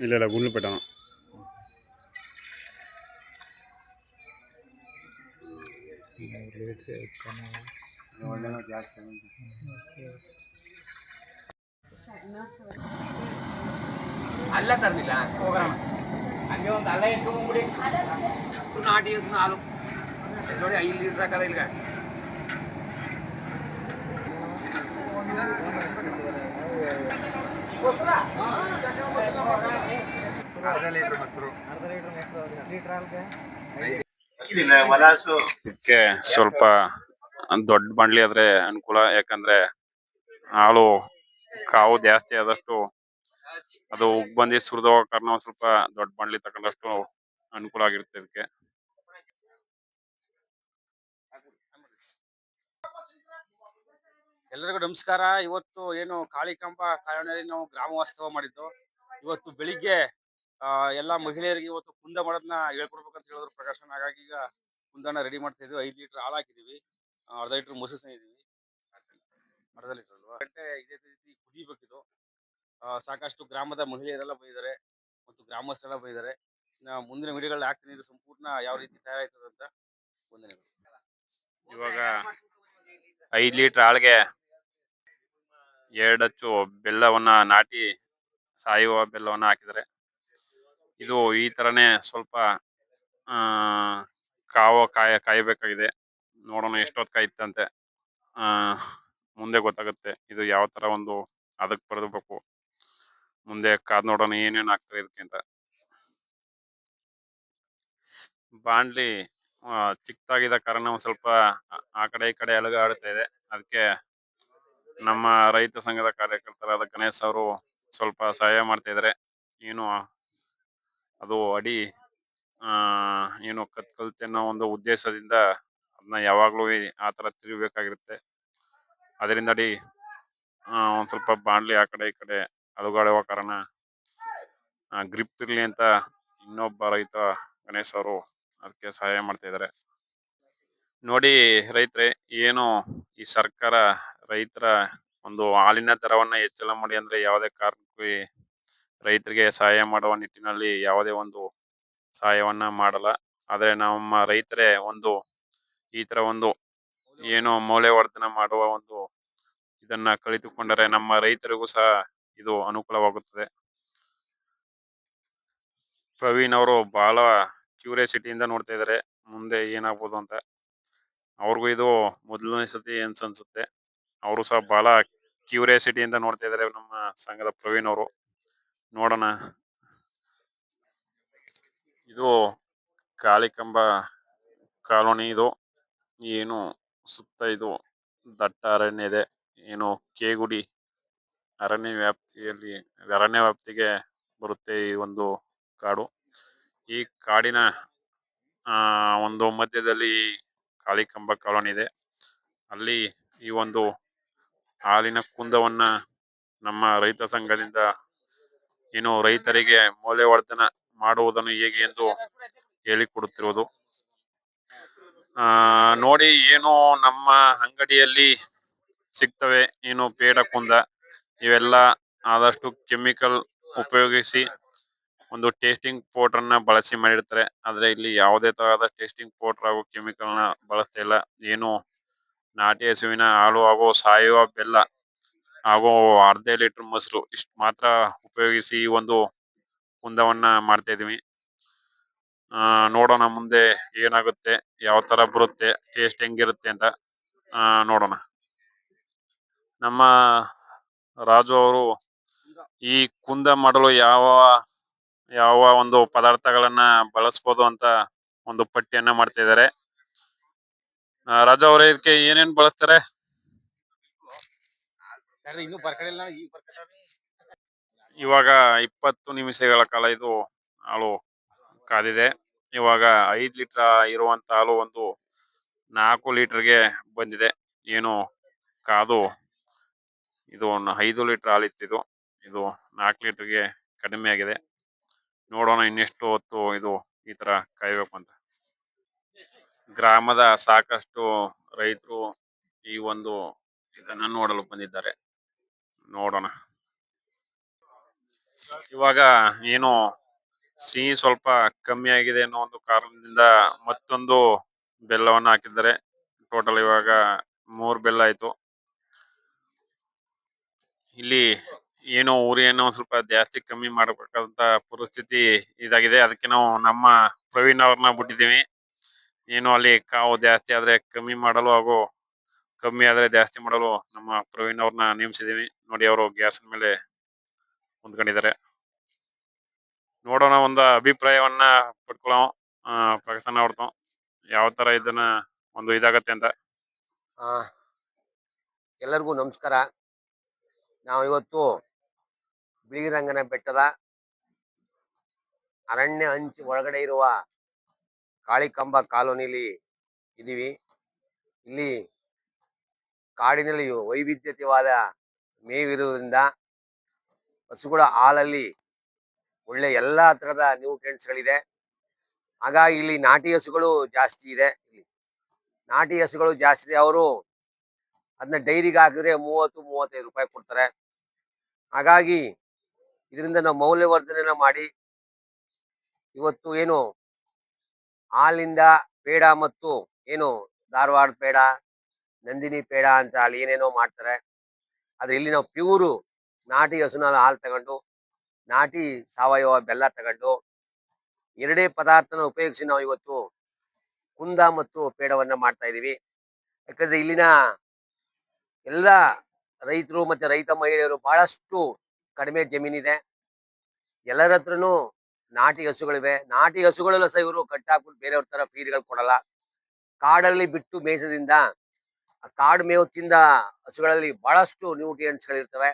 ಇಲ್ಲ ಇಲ್ಲ ಗುಂಡ್ಲುಪೇಟ ಅಲ್ಲ ತರ್ಲಿಲ್ಲ ಹೋಗೋಣ ಹಂಗೆ ಒಂದು ಅಲ್ಲ ಇಟ್ಕೊಂಡ್ಬಿಡಿ ನಾಟಿ ಹಾಲು ನೋಡಿ 5 ಲೀಟರ್ ಹಾಕದ ಇಲ್ಗ ಅರ್ಧ ಲೀಟರ್ ಮೊಸರು ಇದಕ್ಕೆ ಸ್ವಲ್ಪ ದೊಡ್ಡ ಬಾಂಡ್ಲಿ ಆದ್ರೆ ಅನುಕೂಲ. ಯಾಕಂದ್ರೆ ಹಾಲು ಕಾವು ಜಾಸ್ತಿ ಆದಷ್ಟು ಅದು ಉಗ್ ಬಂದು ಸುರಿದು ಹೋಗೋ ಕಾರಣ ಸ್ವಲ್ಪ ದೊಡ್ಡ ಬಾಂಡ್ಲಿ ತಗೊಂಡಷ್ಟು ಅನುಕೂಲ ಆಗಿರುತ್ತೆ ಇದಕ್ಕೆ. ಎಲ್ಲರಿಗೂ ನಮಸ್ಕಾರ. ಇವತ್ತು ಏನು ಕಾಳಿಕಾಂಬ ಕಾಲೋನಿಯಲ್ಲಿ ನಾವು ಗ್ರಾಮವಾಸ್ತವ ಮಾಡಿದ್ದು. ಇವತ್ತು ಬೆಳಿಗ್ಗೆ ಎಲ್ಲಾ ಮಹಿಳೆಯರಿಗೆ ಇವತ್ತು ಕುಂದ ಮಾಡೋದನ್ನ ಹೇಳ್ಕೊಡ್ಬೇಕಂತ ಹೇಳಿದ್ರು ಪ್ರಕಾಶನ. ಹಾಗಾಗಿ ಈಗ ಕುಂದನ ರೆಡಿ ಮಾಡ್ತಾ ಇದ್ವಿ. 5 ಲೀಟರ್ ಹಾಲು ಹಾಕಿದೀವಿ, ಅರ್ಧ ಲೀಟರ್ ಮೊಸರು ತಂದಿದೀವಿ. ಅರ್ಧ ಲೀಟರ್ ಅಲ್ವಾ, ಗಂಟೆ ಇದೇ ರೀತಿ ಕುದಿಬೇಕಿದು. ಸಾಕಷ್ಟು ಗ್ರಾಮದ ಮಹಿಳೆಯರೆಲ್ಲ ಬಂದಿದ್ದಾರೆ ಮತ್ತು ಗ್ರಾಮಸ್ಥರೆಲ್ಲ ಬಂದಿದ್ದಾರೆ. ಮುಂದಿನ ವಿಡಿಯೋಗಳಲ್ಲಿ ಹಾಕ್ತೀನಿ ಇದು ಸಂಪೂರ್ಣ ಯಾವ ರೀತಿ ತಯಾರಾಯ್ತದೆ ಅಂತ. ವಂದನೆಗಳು. ಇವಾಗ 5 ಲೀಟರ್ ಹಾಲಿಗೆ 2 ಅಚ್ಚು ಬೆಲ್ಲವನ್ನ ನಾಟಿ ಸಾಯುವ ಬೆಲ್ಲವನ್ನ ಹಾಕಿದರೆ ಇದು ಈ ತರನೇ ಸ್ವಲ್ಪ ಕಾಯಬೇಕಾಗಿದೆ. ನೋಡೋಣ ಎಷ್ಟೊತ್ತು ಕಾಯುತ್ತಂತೆ, ಮುಂದೆ ಗೊತ್ತಾಗುತ್ತೆ ಇದು ಯಾವ ತರ ಒಂದು ಅದಕ್ಕೆ ಬರಬೇಕು. ಮುಂದೆ ಕಾದ್ ನೋಡೋಣ ಏನೇನು ಆಗ್ತದೆ ಇದಕ್ಕೆ ಅಂತ. ಬಾಂಡ್ಲಿ ಚಿಕ್ಕದಾಗಿದ್ದ ಕಾರಣ ಒಂದು ಸ್ವಲ್ಪ ಆ ಕಡೆ ಈ ಕಡೆ ಅಲುಗಾಡ್ತಾ ಇದೆ. ಅದಕ್ಕೆ ನಮ್ಮ ರೈತ ಸಂಘದ ಕಾರ್ಯಕರ್ತರಾದ ಗಣೇಶ್ ಅವರು ಸ್ವಲ್ಪ ಸಹಾಯ ಮಾಡ್ತಾ ಇದ್ದಾರೆ. ಏನು ಅದು ಅಡಿ ಏನು ಕಲ್ತೆ ಅನ್ನೋ ಒಂದು ಉದ್ದೇಶದಿಂದ ಅದನ್ನ ಯಾವಾಗ್ಲೂ ಆ ತರ ತಿರುಗಬೇಕಾಗಿರುತ್ತೆ. ಅದರಿಂದ ಅಡಿ ಒಂದ್ ಸ್ವಲ್ಪ ಬಾಂಡ್ಲಿ ಆ ಕಡೆ ಈ ಕಡೆ ಅಲುಗಾಡುವ ಕಾರಣ ಗ್ರಿಪ್ ಇರ್ಲಿ ಅಂತ ಇನ್ನೊಬ್ಬ ರೈತ ಗಣೇಶ್ ಅವರು ಅದಕ್ಕೆ ಸಹಾಯ ಮಾಡ್ತಾ ಇದ್ದಾರೆ. ನೋಡಿ ರೈತರೆ, ಏನು ಈ ಸರ್ಕಾರ ರೈತರ ಒಂದು ಹಾಲಿನ ದರವನ್ನ ಹೆಚ್ಚಳ ಮಾಡಿ ಅಂದ್ರೆ ಯಾವುದೇ ಕಾರಣಕ್ಕೂ ರೈತರಿಗೆ ಸಹಾಯ ಮಾಡುವ ನಿಟ್ಟಿನಲ್ಲಿ ಯಾವುದೇ ಒಂದು ಸಹಾಯವನ್ನ ಮಾಡಲ್ಲ. ಆದ್ರೆ ನಮ್ಮ ರೈತರೇ ಒಂದು ಈ ತರ ಒಂದು ಏನು ಮೌಲ್ಯವರ್ಧನ ಮಾಡುವ ಒಂದು ಇದನ್ನ ಕಲಿತುಕೊಂಡರೆ ನಮ್ಮ ರೈತರಿಗೂ ಸಹ ಇದು ಅನುಕೂಲವಾಗುತ್ತದೆ. ಪ್ರವೀಣ್ ಅವರು ಬಹಳ ಕ್ಯೂರಿಯಾಸಿಟಿಯಿಂದ ನೋಡ್ತಾ ಇದ್ದಾರೆ ಮುಂದೆ ಏನಾಗ್ಬೋದು ಅಂತ. ಅವ್ರಿಗೂ ಇದು ಮೊದಲನೇ ಸತಿ ಅನ್ಸುತ್ತೆ. ಅವರು ಸಹ ಬಹಳ ಕ್ಯೂರಿಯಾಸಿಟಿಯಿಂದ ನೋಡ್ತಾ ಇದ್ದಾರೆ ನಮ್ಮ ಸಂಘದ ಪ್ರವೀಣ್ ಅವರು. ನೋಡೋಣ. ಇದು ಕಾಳಿಕಾಂಬ ಕಾಲೋನಿ. ಇದು ಏನು ಸುತ್ತ ಇದು ದಟ್ಟ ಅರಣ್ಯ ಇದೆ. ಏನು ಕೇಗುಡಿ ಅರಣ್ಯ ವ್ಯಾಪ್ತಿಗೆ ಬರುತ್ತೆ ಈ ಒಂದು ಕಾಡು. ಈ ಕಾಡಿನ ಒಂದು ಮಧ್ಯದಲ್ಲಿ ಕಾಳಿಕಾಂಬ ಕಾಲೋನಿ ಇದೆ. ಅಲ್ಲಿ ಈ ಒಂದು ಹಾಲಿನ ಕುಂದವನ್ನ ನಮ್ಮ ರೈತ ಸಂಘದಿಂದ ಏನು ರೈತರಿಗೆ ಮೌಲ್ಯವರ್ಧನ ಮಾಡುವುದನ್ನು ಹೇಗೆ ಎಂದು ಹೇಳಿಕೊಡುತ್ತಿರುವುದು. ನೋಡಿ, ಏನು ನಮ್ಮ ಅಂಗಡಿಯಲ್ಲಿ ಸಿಗ್ತವೆ ಏನು ಪೇಡ ಕುಂದ, ಇವೆಲ್ಲ ಆದಷ್ಟು ಕೆಮಿಕಲ್ ಉಪಯೋಗಿಸಿ ಒಂದು ಟೇಸ್ಟಿಂಗ್ ಪೌಡರ್ ನ ಬಳಸಿ ಮಾಡಿರ್ತಾರೆ. ಆದ್ರೆ ಇಲ್ಲಿ ಯಾವುದೇ ತರಹದ ಟೇಸ್ಟಿಂಗ್ ಪೌಡರ್ ಹಾಗೂ ಕೆಮಿಕಲ್ ನ ಬಳಸ್ತಾ ಇಲ್ಲ. ಏನು ನಾಟಿ ಹಸುವಿನ ಹಾಲು ಹಾಗೂ ಸಾವಯವ ಬೆಲ್ಲ ಹಾಗೂ ಅರ್ಧ ಲೀಟರ್ ಮೊಸರು ಇಷ್ಟು ಮಾತ್ರ ಉಪಯೋಗಿಸಿ ಈ ಒಂದು ಕುಂದವನ್ನ ಮಾಡ್ತಾ ಇದೀವಿ. ನೋಡೋಣ ಮುಂದೆ ಏನಾಗುತ್ತೆ, ಯಾವ ತರ ಬರುತ್ತೆ, ಟೇಸ್ಟ್ ಹೆಂಗಿರುತ್ತೆ ಅಂತ ನೋಡೋಣ. ನಮ್ಮ ರಾಜು ಅವರು ಈ ಕುಂದ ಮಾಡಲು ಯಾವ ಒಂದು ಪದಾರ್ಥಗಳನ್ನ ಬಳಸ್ಬೋದು ಅಂತ ಒಂದು ಪಟ್ಟಿಯನ್ನ ಮಾಡ್ತಾ ಇದ್ದಾರೆ. ರಾಜು ಅವರೇ, ಇದಕ್ಕೆ ಏನೇನ್ ಬಳಸ್ತಾರೆ? ಇವಾಗ 20 ನಿಮಿಷಗಳ ಕಾಲ ಇದು ಹಾಲು ಕಾದಿದೆ. ಇವಾಗ 5 ಲೀಟರ್ ಇರುವಂತ ಹಾಲು ಒಂದು 4 ಲೀಟರ್ಗೆ ಬಂದಿದೆ. ಏನು ಕಾದು ಇದು 5 ಲೀಟರ್ ಹಾಲಿತ್ತಿದು, ಇದು 4 ಲೀಟರ್ಗೆ ಕಡಿಮೆ ಆಗಿದೆ. ನೋಡೋಣ ಇನ್ನೆಷ್ಟು ಹೊತ್ತು ಇದು ಈ ತರ ಕಾಯ್ಬೇಕು ಅಂತ. ಗ್ರಾಮದ ಸಾಕಷ್ಟು ರೈತರು ಈ ಒಂದು ಇದನ್ನ ನೋಡಲು ಬಂದಿದ್ದಾರೆ. ನೋಡೋಣ. ಇವಾಗ ಏನು ಸಿಹಿ ಸ್ವಲ್ಪ ಕಮ್ಮಿ ಆಗಿದೆ ಅನ್ನೋ ಒಂದು ಕಾರಣದಿಂದ ಮತ್ತೊಂದು ಬೆಲ್ಲವನ್ನ ಹಾಕಿದ್ದಾರೆ. ಟೋಟಲ್ ಇವಾಗ 3 ಬೆಲ್ಲ ಆಯ್ತು. ಇಲ್ಲಿ ಏನೋ ಉರಿಯನ್ನು ಸ್ವಲ್ಪ ಜಾಸ್ತಿ ಕಮ್ಮಿ ಮಾಡಬೇಕಾದಂತ ಪರಿಸ್ಥಿತಿ ಇದಾಗಿದೆ. ಅದಕ್ಕೆ ನಾವು ನಮ್ಮ ಪ್ರವೀಣ್ ಅವ್ರನ್ನ ಬಿಟ್ಟಿದ್ದೀವಿ. ಏನು ಅಲ್ಲಿ ಕಾವು ಜಾಸ್ತಿ ಆದ್ರೆ ಕಮ್ಮಿ ಮಾಡಲು ಹಾಗೂ ಕಮ್ಮಿ ಆದ್ರೆ ಜಾಸ್ತಿ ಮಾಡಲು ನಮ್ಮ ಪ್ರವೀಣ್ ಅವ್ರನ್ನ ನೇಮಿಸಿದೀವಿ. ನೋಡಿ ಅವರು ಗ್ಯಾಸ್ ಮೇಲೆ ಹೊಂದ್ಕೊಂಡಿದ್ದಾರೆ. ನೋಡೋಣ, ಒಂದು ಅಭಿಪ್ರಾಯವನ್ನ ಪಡ್ಕೊಳ್ಳೋ ಪ್ರಕಾಶನ ಅವ್ರದ್ದು ಯಾವ ತರ ಇದನ್ನ ಒಂದು ಇದಾಗತ್ತೆ ಅಂತ. ಆ, ಎಲ್ಲರಿಗೂ ನಮಸ್ಕಾರ. ನಾವು ಇವತ್ತು ಬಿಳಿಗಿರಂಗನ ಬೆಟ್ಟದ ಅರಣ್ಯ ಅಂಚು ಒಳಗಡೆ ಇರುವ ಕಾಳಿಕಾಂಬ ಕಾಲೋನಿಲಿ ಇದ್ದೀವಿ. ಇಲ್ಲಿ ಕಾಡಿನಲ್ಲಿ ವೈವಿಧ್ಯತೆಯಾದ ಮೇವಿರುವುದರಿಂದ ಹಸುಗಳ ಹಾಲಲ್ಲಿ ಒಳ್ಳೆ ಎಲ್ಲಾ ತರದ ನ್ಯೂಟ್ರಿಯೆಂಟ್ಸ್ಗಳಿದೆ. ಹಾಗಾಗಿ ಇಲ್ಲಿ ನಾಟಿ ಹಸುಗಳು ಜಾಸ್ತಿ ಇದೆ. ಇಲ್ಲಿ ನಾಟಿ ಹಸುಗಳು ಜಾಸ್ತಿ ಇದೆ. ಅವರು ಅದನ್ನ ಡೈರಿಗೆ ಹಾಕಿದ್ರೆ 30-35 ರೂಪಾಯಿ ಕೊಡ್ತಾರೆ. ಹಾಗಾಗಿ ಇದರಿಂದ ನಾವು ಮೌಲ್ಯವರ್ಧನೆನ ಮಾಡಿ ಇವತ್ತು ಏನು ಹಾಲಿಂದ ಪೇಡ ಮತ್ತು ಏನು ಧಾರವಾಡ ಪೇಡ, ನಂದಿನಿ ಪೇಡ ಅಂತ ಅಲ್ಲಿ ಏನೇನೋ ಮಾಡ್ತಾರೆ. ಆದ್ರೆ ಇಲ್ಲಿ ನಾವು ಪ್ಯೂರು ನಾಟಿ ಹಸುನ ಹಾಲು ತಗೊಂಡು ನಾಟಿ ಸಾವಯವ ಬೆಲ್ಲ ತಗೊಂಡು ಎರಡೇ ಪದಾರ್ಥನ ಉಪಯೋಗಿಸಿ ನಾವು ಇವತ್ತು ಕುಂದ ಮತ್ತು ಪೇಡವನ್ನ ಮಾಡ್ತಾ ಇದೀವಿ. ಯಾಕಂದ್ರೆ ಇಲ್ಲಿನ ಎಲ್ಲ ರೈತರು ಮತ್ತೆ ರೈತ ಮಹಿಳೆಯರು ಬಹಳಷ್ಟು ಕಡಿಮೆ ಜಮೀನಿದೆ. ಎಲ್ಲರ ಹತ್ರನು ನಾಟಿ ಹಸುಗಳಿವೆ. ನಾಟಿ ಹಸುಗಳೆಲ್ಲ ಸಹ ಇವರು ಕಟ್ಟಾಕ್ಬಿಟ್ಟು ಬೇರೆಯವ್ರ ತರ ಫೀಡ್ಗಳು ಕೊಡಲ್ಲ. ಕಾಡಲ್ಲಿ ಬಿಟ್ಟು ಮೇಯಿಸೋದ್ರಿಂದ ಆ ಕಾಡು ಮೇವು ತಿಂದ ಹಸುಗಳಲ್ಲಿ ಬಹಳಷ್ಟು ನ್ಯೂಟ್ರಿಯೆಂಟ್ಸ್ಗಳಿರ್ತವೆ.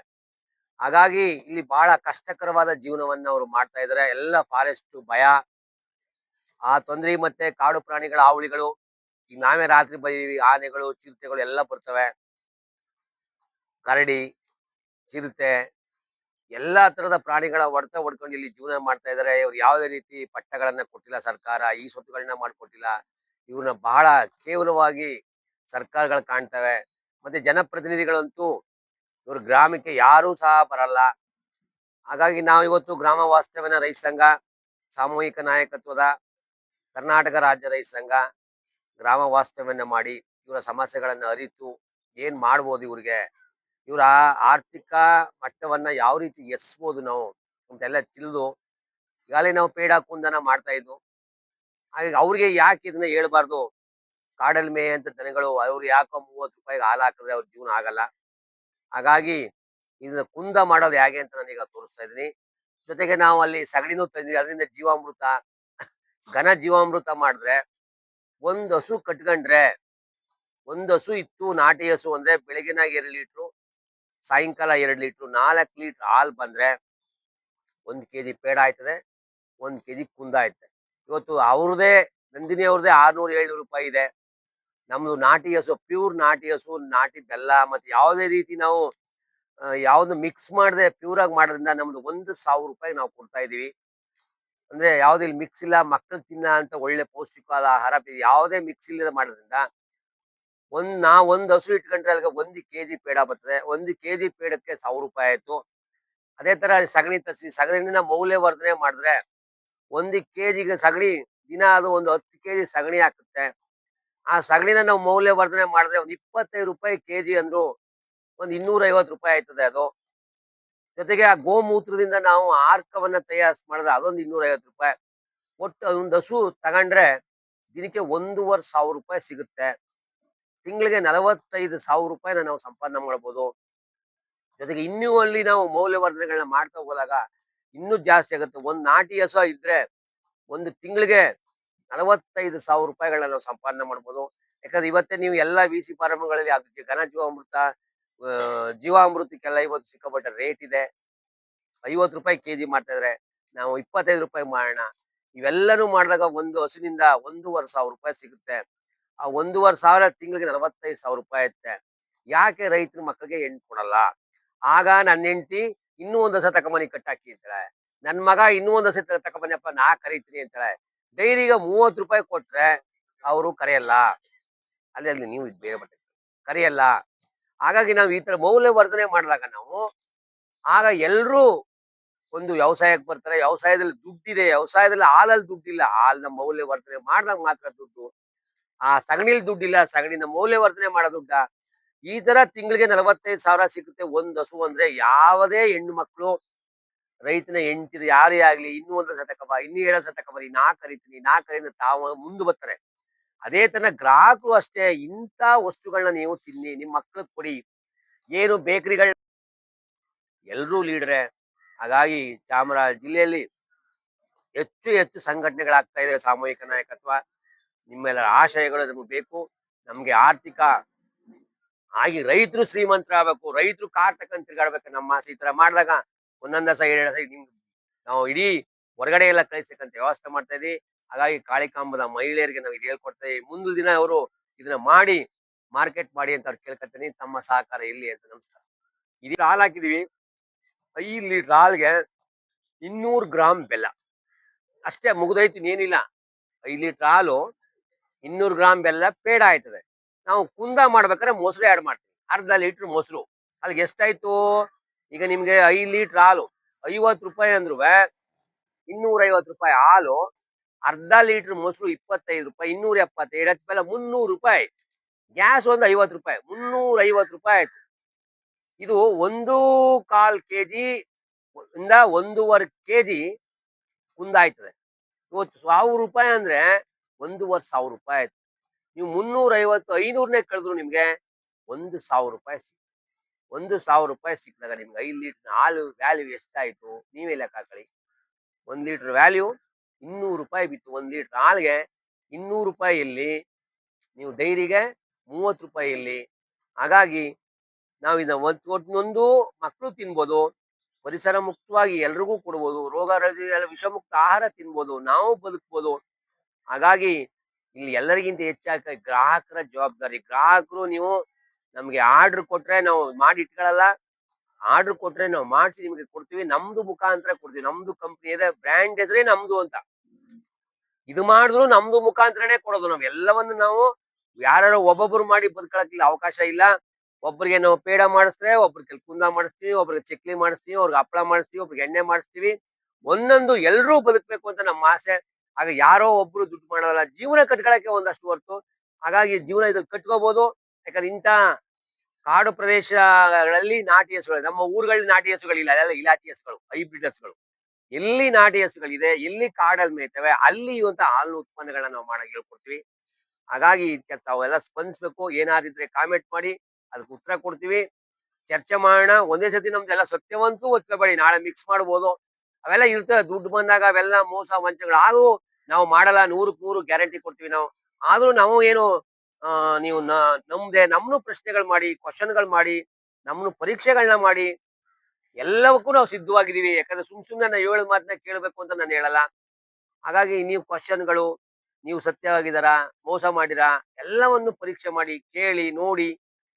ಹಾಗಾಗಿ ಇಲ್ಲಿ ಬಹಳ ಕಷ್ಟಕರವಾದ ಜೀವನವನ್ನ ಅವರು ಮಾಡ್ತಾ ಇದ್ದಾರೆ. ಎಲ್ಲ ಫಾರೆಸ್ಟ್ ಭಯ, ಆ ತೊಂದರೆ ಮತ್ತೆ ಕಾಡು ಪ್ರಾಣಿಗಳ ಹಾವಳಿಗಳು. ಈಗ ನಾವೇ ರಾತ್ರಿ ಬಂದಿದೀವಿ, ಆನೆಗಳು, ಚಿರತೆಗಳು ಎಲ್ಲ ಬರ್ತವೆ. ಕರಡಿ, ಚಿರತೆ ಎಲ್ಲಾ ತರದ ಪ್ರಾಣಿಗಳ ಹೊಡೆತ ಹೊಡ್ಕೊಂಡು ಇಲ್ಲಿ ಜೀವನ ಮಾಡ್ತಾ ಇದ್ದಾರೆ. ಇವ್ರು ಯಾವುದೇ ರೀತಿ ಪಟ್ಟಗಳನ್ನ ಕೊಟ್ಟಿಲ್ಲ ಸರ್ಕಾರ, ಈ ಸ್ವತ್ತುಗಳನ್ನ ಮಾಡ್ಕೊಟ್ಟಿಲ್ಲ. ಇವ್ರನ್ನ ಬಹಳ ಕೇವಲವಾಗಿ ಸರ್ಕಾರಗಳು ಕಾಣ್ತವೆ. ಮತ್ತೆ ಜನಪ್ರತಿನಿಧಿಗಳಂತೂ ಇವ್ರ ಗ್ರಾಮಕ್ಕೆ ಯಾರೂ ಸಹ ಬರಲ್ಲ. ಹಾಗಾಗಿ ನಾವು ಇವತ್ತು ಗ್ರಾಮ ವಾಸ್ತವ್ಯನ ರೈತ ಸಂಘ, ಸಾಮೂಹಿಕ ನಾಯಕತ್ವದ ಕರ್ನಾಟಕ ರಾಜ್ಯ ರೈತ ಸಂಘ ಗ್ರಾಮ ವಾಸ್ತವ್ಯನ ಮಾಡಿ ಇವರ ಸಮಸ್ಯೆಗಳನ್ನ ಅರಿತು ಏನ್ ಮಾಡ್ಬೋದು, ಇವ್ರಿಗೆ ಇವರ ಆರ್ಥಿಕ ಮಟ್ಟವನ್ನ ಯಾವ ರೀತಿ ಎಸ್ಬೋದು ನಾವು ಅಂತೆಲ್ಲ ತಿಳಿದು ಈಗಾಗಲೇ ನಾವು ಪೇಡ ಕುಂದನ ಮಾಡ್ತಾ ಇದ್ವು. ಹಾಗಾಗಿ ಅವ್ರಿಗೆ ಯಾಕೆ ಇದನ್ನ ಹೇಳ್ಬಾರ್ದು? ಕಾಡಲ್ ಮೇಯ ಅಂತ ದನಗಳು ಅವ್ರು ಯಾಕೋ 30 ರೂಪಾಯಿಗೆ ಹಾಲು ಹಾಕಿದ್ರೆ ಅವ್ರ ಜೀವನ ಆಗಲ್ಲ. ಹಾಗಾಗಿ ಇದನ್ನ ಕುಂದ ಮಾಡೋದು ಹೇಗೆ ಅಂತ ನಾನೀಗ ತೋರಿಸ್ತಾ ಇದ್ದೀನಿ. ಜೊತೆಗೆ ನಾವು ಅಲ್ಲಿ ಸಗಣಿನೂ ತಂದ್ವಿ. ಅದರಿಂದ ಜೀವಾಮೃತ, ಘನ ಜೀವಾಮೃತ ಮಾಡಿದ್ರೆ ಒಂದ್ ಹಸು ಕಟ್ಕೊಂಡ್ರೆ, ಒಂದ್ ಹಸು ಇತ್ತು ನಾಟಿ ಹಸು ಅಂದ್ರೆ ಬೆಳಗಿನಾಗ 2 ಲೀಟ್ರು, ಸಾಯಂಕಾಲ 2 ಲೀಟ್ರು, 4 ಲೀಟರ್ ಹಾಲು ಬಂದ್ರೆ 1 ಕೆಜಿ ಪೇಡ ಆಯ್ತದೆ, 1 ಕೆಜಿ ಕುಂದ ಆಯ್ತದೆ. ಇವತ್ತು ಅವ್ರದೇ ನಂದಿನಿ ಅವ್ರದೇ 600-700 ರೂಪಾಯಿ ಇದೆ. ನಮ್ದು ನಾಟಿ ಹಸು, ಪ್ಯೂರ್ ನಾಟಿ ಹಸು, ನಾಟಿ ಬೆಲ್ಲ ಮತ್ತೆ ಯಾವುದೇ ರೀತಿ ನಾವು ಯಾವ್ದು ಮಿಕ್ಸ್ ಮಾಡದೆ ಪ್ಯೂರ್ ಆಗಿ ಮಾಡೋದ್ರಿಂದ ನಮ್ದು 1,000 ರೂಪಾಯಿ ನಾವು ಕೊಡ್ತಾ ಇದೀವಿ. ಅಂದ್ರೆ ಯಾವ್ದು ಇಲ್ಲಿ ಮಿಕ್ಸ್ ಇಲ್ಲ, ಮಕ್ಕಳು ತಿನ್ನ ಅಂತ ಒಳ್ಳೆ ಪೌಷ್ಟಿಕವಾದ ಆಹಾರ ಯಾವುದೇ ಮಿಕ್ಸ್ ಇಲ್ಲದೆ ಮಾಡೋದ್ರಿಂದ ಒಂದ್ ಹಸು ಇಟ್ಕೊಂಡ್ರೆ ಅಲ್ಲಿಗೆ 1 ಕೆಜಿ ಪೇಡ ಬರ್ತದೆ. 1 ಕೆಜಿ ಪೇಡಕ್ಕೆ 1,000 ರೂಪಾಯಿ ಆಯ್ತು. ಅದೇ ತರ ಸಗಣಿ ತರಿಸಿ ಸಗಣಿನ ಮೌಲ್ಯವರ್ಧನೆ ಮಾಡಿದ್ರೆ 1 ಕೆಜಿಗೆ ಸಗಣಿ ದಿನ ಅದು ಒಂದು 10 ಕೆಜಿ ಸಗಣಿ ಹಾಕುತ್ತೆ. ಆ ಸಗಣಿನ ನಾವು ಮೌಲ್ಯವರ್ಧನೆ ಮಾಡಿದ್ರೆ ಒಂದು 25 ರೂಪಾಯಿ ಕೆಜಿ ಅಂದ್ರು ಒಂದು 250 ರೂಪಾಯಿ ಆಯ್ತದೆ ಅದು. ಜೊತೆಗೆ ಆ ಗೋಮೂತ್ರದಿಂದ ನಾವು ಆರ್ಕವನ್ನ ತಯಾರಿಸಿ ಮಾಡಿದ್ರೆ ಅದೊಂದು 250 ರೂಪಾಯಿ. ಒಟ್ಟು ಒಂದು ಹಸು ತಗೊಂಡ್ರೆ ದಿನಕ್ಕೆ 1,500 ರೂಪಾಯಿ ಸಿಗುತ್ತೆ. ತಿಂಗಳಿಗೆ 45,000 ರೂಪಾಯಿನ ನಾವು ಸಂಪಾದನೆ ಮಾಡ್ಬೋದು. ಜೊತೆಗೆ ಇನ್ನೂ ಅಲ್ಲಿ ನಾವು ಮೌಲ್ಯವರ್ಧನೆಗಳನ್ನ ಮಾಡ್ತಾ ಹೋದಾಗ ಇನ್ನೂ ಜಾಸ್ತಿ ಆಗುತ್ತೆ. ಒಂದ್ ನಾಟಿ ಹಸು ಇದ್ರೆ ಒಂದು ತಿಂಗಳಿಗೆ 45,000 ರೂಪಾಯಿಗಳನ್ನ ನಾವು ಸಂಪಾದನೆ ಮಾಡ್ಬೋದು. ಯಾಕಂದ್ರೆ ಇವತ್ತೇ ನೀವು ಎಲ್ಲಾ ವಿ.ಸಿ ಫಾರ್ಮ್ಗಳಲ್ಲಿ ಅದಕ್ಕೆ ಘನ ಜೀವಾಮೃತ, ಜೀವಾಮೃತಕ್ಕೆಲ್ಲ ಇವತ್ತು ಸಿಕ್ಕಾಪಟ್ಟೆ ರೇಟ್ ಇದೆ. 50 ರೂಪಾಯಿ ಕೆಜಿ ಮಾಡ್ತಾ ಇದ್ರೆ ನಾವು 25 ರೂಪಾಯಿ ಮಾಡೋಣ. ಇವೆಲ್ಲನೂ ಮಾಡಿದಾಗ ಒಂದು ಹಸುವಿನಿಂದ 1,500 ರೂಪಾಯಿ ಸಿಗುತ್ತೆ. ಆ 1,500 ತಿಂಗಳಿಗೆ 45,000 ರೂಪಾಯಿ ಐತೆ. ಯಾಕೆ ರೈತರ ಮಕ್ಕಳಿಗೆ ಹೆಣ್ಣು ಕೊಡಲ್ಲ? ಆಗ ನನ್ನ ಹೆಂಡತಿ ಇನ್ನೂ ಒಂದ್ ಹಸ ತಕೊಂಬನಿ ಕಟ್ಟಾಕಿ ಅಂತಾಳೆ. ನನ್ ಮಗ ಇನ್ನೂ ಒಂದ್ ಹಸ ತಕೊಂಬನಿಯಪ್ಪ ನಾ ಕರೀತೀನಿ ಅಂತಾಳೆ. ಡೈರಿಗೆ 30 ರೂಪಾಯಿ ಕೊಟ್ರೆ ಅವರು ಕರೆಯಲ್ಲ. ಅಲ್ಲಿ ನೀವು ಬೇರೆ ಬಟ್ಟೆ ಕರೆಯಲ್ಲ. ಹಾಗಾಗಿ ನಾವು ಈ ತರ ಮೌಲ್ಯವರ್ಧನೆ ಮಾಡಿದಾಗ ನಾವು ಆಗ ಎಲ್ರೂ ಒಂದು ವ್ಯವಸಾಯಕ್ಕೆ ಬರ್ತಾರೆ. ವ್ಯವಸಾಯದಲ್ಲಿ ದುಡ್ಡಿದೆ, ವ್ಯವಸಾಯದಲ್ಲಿ ಹಾಲಲ್ಲಿ ದುಡ್ಡಿಲ್ಲ, ಹಾಲ್ನ ಮೌಲ್ಯವರ್ಧನೆ ಮಾಡ್ದಾಗ ಮಾತ್ರ ದುಡ್ಡು. ಆ ಸಗಣಿಲಿ ದುಡ್ಡಿಲ್ಲ, ಸಗಣಿನ ಮೌಲ್ಯವರ್ಧನೆ ಮಾಡೋ ದುಡ್ಡ. ಈ ತರ ತಿಂಗಳಿಗೆ 45,000 ಸಿಗುತ್ತೆ ಒಂದ್ ಹಸು ಅಂದ್ರೆ. ಯಾವುದೇ ಹೆಣ್ಣು ಮಕ್ಕಳು ರೈತನ ಹೆಂಡ್ತಿರು ಯಾರೇ ಆಗ್ಲಿ, ಇನ್ನೂ ಒಂದು ಸತಕ ಬಾ, ಇನ್ನೂ 7 ಸತಕ ಬರೀ, ನಾ ಕರಿತೀನಿ ನಾ ಕರೀತೀನಿ ತಾವು ಮುಂದೆ ಬರ್ತಾರೆ. ಅದೇ ತರ ಗ್ರಾಹಕರು ಅಷ್ಟೇ, ಇಂಥ ವಸ್ತುಗಳನ್ನ ನೀವು ತಿನ್ನಿ, ನಿಮ್ ಮಕ್ಳಿಗೆ ಕೊಡಿ. ಏನು ಬೇಕರಿಗಳ ಎಲ್ರೂ ಲೀಡ್ರೆ. ಹಾಗಾಗಿ ಚಾಮರಾಜ ಜಿಲ್ಲೆಯಲ್ಲಿ ಹೆಚ್ಚು ಹೆಚ್ಚು ಸಂಘಟನೆಗಳಾಗ್ತಾ ಇದೆ. ಸಾಮೂಹಿಕ ನಾಯಕತ್ವ, ನಿಮ್ಮೆಲ್ಲರ ಆಶಯಗಳು ನಮಗೆ ಬೇಕು. ನಮ್ಗೆ ಆರ್ಥಿಕ ಆಗಿ ರೈತರು ಶ್ರೀಮಂತರಾಗಬೇಕು, ರೈತರು ಕಾರ್ ತಕೊಂಡ್ ತಿರ್ಗಾಡ್ಬೇಕು. ನಮ್ಮ ಆಸೆ. ಈ ತರ ಮಾಡಿದಾಗ ಒಂದೊಂದ್ ದಿವಸ 2 ದಿವಸ ನಿಮ್ಗೆ ನಾವು ಇಡೀ ಹೊರಗಡೆ ಎಲ್ಲ ಕಳಿಸಬೇಕಂತ ವ್ಯವಸ್ಥೆ ಮಾಡ್ತಾ ಇದೀವಿ. ಹಾಗಾಗಿ ಕಾಳಿಕಾಂಬದ ಮಹಿಳೆಯರಿಗೆ ನಾವು ಇದು ಹೇಳ್ಕೊಡ್ತಾ ಇದೀವಿ. ಮುಂದಿನ ದಿನ ಅವರು ಇದನ್ನ ಮಾಡಿ ಮಾರ್ಕೆಟ್ ಮಾಡಿ ಅಂತ ಅವ್ರು ಕೇಳ್ಕೊತೀನಿ. ತಮ್ಮ ಸಹಕಾರ ಇರ್ಲಿ ಅಂತ. ನಮಸ್ಕಾರ. ಇದು ಹಾಲು ಹಾಕಿದೀವಿ. 5 ಲೀಟರ್ ಹಾಲ್ಗೆ 200 ಗ್ರಾಮ್ ಬೆಲ್ಲ ಅಷ್ಟೇ, ಮುಗ್ದೋಯ್ತು, ಏನಿಲ್ಲ. 5 ಲೀಟರ್ ಹಾಲು 200 ಗ್ರಾಮ್ ಬೆಲ್ಲ ಪೇಡ ಆಯ್ತದೆ. ನಾವು ಕುಂದ ಮಾಡ್ಬೇಕಾದ್ರೆ ಮೊಸರು ಆಡ್ ಮಾಡ್ತೀವಿ, ಅರ್ಧ ಲೀಟರ್ ಮೊಸರು. ಅಲ್ಲಿಗೆ ಎಷ್ಟಾಯ್ತು? ಈಗ ನಿಮ್ಗೆ 5 ಲೀಟರ್ ಹಾಲು 50 ರೂಪಾಯಿ ಅಂದ್ರು 250 ರೂಪಾಯಿ ಹಾಲು, ಅರ್ಧ ಲೀಟರ್ ಮೊಸರು 25 ರೂಪಾಯಿ, 275, ಹತ್ತು ಬೆಲ್ಲ 300 ರೂಪಾಯಿ. ಗ್ಯಾಸ್ ಒಂದು 50 ರೂಪಾಯಿ, 350 ರೂಪಾಯಿ ಆಯ್ತು. ಇದು 1.25 ಕೆಜಿ ಇಂದ 1.5 ಕೆಜಿ ಕುಂದ ಆಯ್ತದೆ. ಇವತ್ತು 1000 ರೂಪಾಯಿ ಅಂದ್ರೆ 1,500 ರೂಪಾಯಿ ಆಯ್ತು. ನೀವು 350, 500ನೇ ಕಳೆದ್ರು ನಿಮ್ಗೆ 1,000 ರೂಪಾಯಿ ಸಿಕ್ತು. 1,000 ರೂಪಾಯಿ ಸಿಕ್ಕಿದಾಗ ನಿಮ್ಗೆ 5 ಲೀಟರ್ ಹಾಲು ವ್ಯಾಲ್ಯೂ ಎಷ್ಟಾಯ್ತು ನೀವೇ ಲೆಕ್ಕ ಹಾಕೊಳ್ಳಿ. 1 ಲೀಟರ್ ವ್ಯಾಲ್ಯೂ 200 ರೂಪಾಯಿ ಬಿತ್ತು. 1 ಲೀಟರ್ ಹಾಲ್ಗೆ 200 ರೂಪಾಯಿ ಇಲ್ಲಿ, ನೀವು ಡೈರಿಗೆ 30 ರೂಪಾಯಿ ಇಲ್ಲಿ. ಹಾಗಾಗಿ ನಾವು ಇದನ್ನ ಒಟ್ಟೊಂದು ಮಕ್ಕಳು ತಿನ್ಬೋದು, ಪರಿಸರ ಮುಕ್ತವಾಗಿ ಎಲ್ರಿಗೂ ಕೊಡ್ಬೋದು, ರೋಗ ವಿಷಮುಕ್ತ ಆಹಾರ ತಿನ್ಬೋದು, ನಾವು ಬದುಕ್ಬೋದು. ಹಾಗಾಗಿ ಇಲ್ಲಿ ಎಲ್ಲರಿಗಿಂತ ಹೆಚ್ಚಾಗಿ ಗ್ರಾಹಕರ ಜವಾಬ್ದಾರಿ. ಗ್ರಾಹಕರು ನೀವು ನಮ್ಗೆ ಆರ್ಡರ್ ಕೊಟ್ರೆ ನಾವು ಮಾಡಿ ಇಟ್ಕೊಳ್ಳಲ್ಲ, ಆರ್ಡರ್ ಕೊಟ್ರೆ ನಾವು ಮಾಡಿಸಿ ನಿಮ್ಗೆ ಕೊಡ್ತೀವಿ. ನಮ್ದು ಮುಖಾಂತರ ಕೊಡ್ತೀವಿ. ನಮ್ದು ಕಂಪ್ನಿ ಇದೆ, ಬ್ರ್ಯಾಂಡ್ ಹೆಸರೇ ನಮ್ದು ಅಂತ. ಇದು ಮಾಡಿದ್ರು ನಮ್ದು ಮುಖಾಂತರನೇ ಕೊಡೋದು. ನಾವ್ ಎಲ್ಲವನ್ನು ನಾವು ಯಾರು ಒಬ್ಬೊಬ್ರು ಮಾಡಿ ಬದುಕಳಕ್ಕಿಲ್ಲ, ಅವಕಾಶ ಇಲ್ಲ. ಒಬ್ರಿಗೆ ನಾವು ಪೇಡ ಮಾಡಿಸ್ತಾರೆ, ಒಬ್ರಿಗೆ ಕುಂದ ಮಾಡಿಸ್ತೀವಿ, ಒಬ್ರಿಗೆ ಚಕ್ಲಿ ಮಾಡಿಸ್ತೀವಿ, ಒಬ್ರಿಗೆ ಹಪ್ಪಳ ಮಾಡಿಸ್ತೀವಿ, ಒಬ್ರಿಗೆ ಎಣ್ಣೆ ಮಾಡಿಸ್ತೀವಿ. ಒಂದೊಂದು ಎಲ್ರೂ ಬದುಕ್ಬೇಕು ಅಂತ ನಮ್ಮ ಆಸೆ. ಆಗ ಯಾರೋ ಒಬ್ರು ದುಡ್ಡು ಮಾಡೋಲ್ಲ, ಜೀವನ ಕಟ್ಕೊಳಕ್ಕೆ ಒಂದಷ್ಟು ಹೊರ್ತು. ಹಾಗಾಗಿ ಜೀವನ ಇದ್ರಲ್ಲಿ ಕಟ್ಕೋಬಹುದು. ಯಾಕಂದ್ರೆ ಇಂಥ ಕಾಡು ಪ್ರದೇಶಗಳಲ್ಲಿ ನಾಟಿ ಹಸುಗಳು, ನಮ್ಮ ಊರುಗಳಲ್ಲಿ ನಾಟಿ ಹಸುಗಳಿಲ್ಲ, ಅದೆಲ್ಲ ಇಲಾತಿ ಹಸುಗಳು, ಹೈಬ್ರಿಡ್ ಹಸುಗಳು. ಎಲ್ಲಿ ನಾಟಿ ಹಸುಗಳಿದೆ, ಎಲ್ಲಿ ಕಾಡಲ್ಲಿ ಮೇಯ್ತವೆ, ಅಲ್ಲಿ ಇರುವಂತ ಹಾಲು ಉತ್ಪನ್ನಗಳನ್ನ ನಾವು ಮಾಡಕ್ ಹೇಳ್ಕೊಡ್ತೀವಿ. ಹಾಗಾಗಿ ಇದಕ್ಕೆ ತಾವೆಲ್ಲ ಸ್ಪಂದಿಸ್ಬೇಕು. ಏನಾರಿದ್ರೆ ಕಾಮೆಂಟ್ ಮಾಡಿ, ಅದಕ್ಕೆ ಉತ್ತರ ಕೊಡ್ತೀವಿ, ಚರ್ಚೆ ಮಾಡೋಣ. ಒಂದೇ ಸತಿ ನಮ್ದೆಲ್ಲ ಸತ್ಯವಂತೂ ಒತ್ಕೋಬೇಡಿ, ನಾಳೆ ಮಿಕ್ಸ್ ಮಾಡ್ಬೋದು. ಅವೆಲ್ಲ ಇರ್ತವೆ, ದುಡ್ಡು ಬಂದಾಗ ಅವೆಲ್ಲ ಮೋಸ ವಂಚನೆಗಳು. ಆದ್ರೂ ನಾವು ಮಾಡಲ್ಲ, 100ಕ್ಕೆ 100 ಗ್ಯಾರಂಟಿ ಕೊಡ್ತೀವಿ ನಾವು. ಆದ್ರೂ ನಾವು ಏನು ನೀವು ನಮ್ನು ಪ್ರಶ್ನೆಗಳು ಮಾಡಿ, ಕ್ವಶನ್ಗಳು ಮಾಡಿ, ನಮ್ನು ಪರೀಕ್ಷೆಗಳನ್ನ ಮಾಡಿ, ಎಲ್ಲವಕ್ಕೂ ನಾವು ಸಿದ್ಧವಾಗಿದ್ದೀವಿ. ಯಾಕಂದ್ರೆ ಸುಮ್ನೆ ನಾನು ಹೇಳೋ ಮಾತನ್ನ ಕೇಳಬೇಕು ಅಂತ ನಾನು ಹೇಳಲ್ಲ. ಹಾಗಾಗಿ ನೀವು ಕ್ವಶನ್ಗಳು, ನೀವು ಸತ್ಯವಾಗಿದ್ದಾರಾ, ಮೋಸ ಮಾಡಿರಾ, ಎಲ್ಲವನ್ನು ಪರೀಕ್ಷೆ ಮಾಡಿ, ಕೇಳಿ ನೋಡಿ,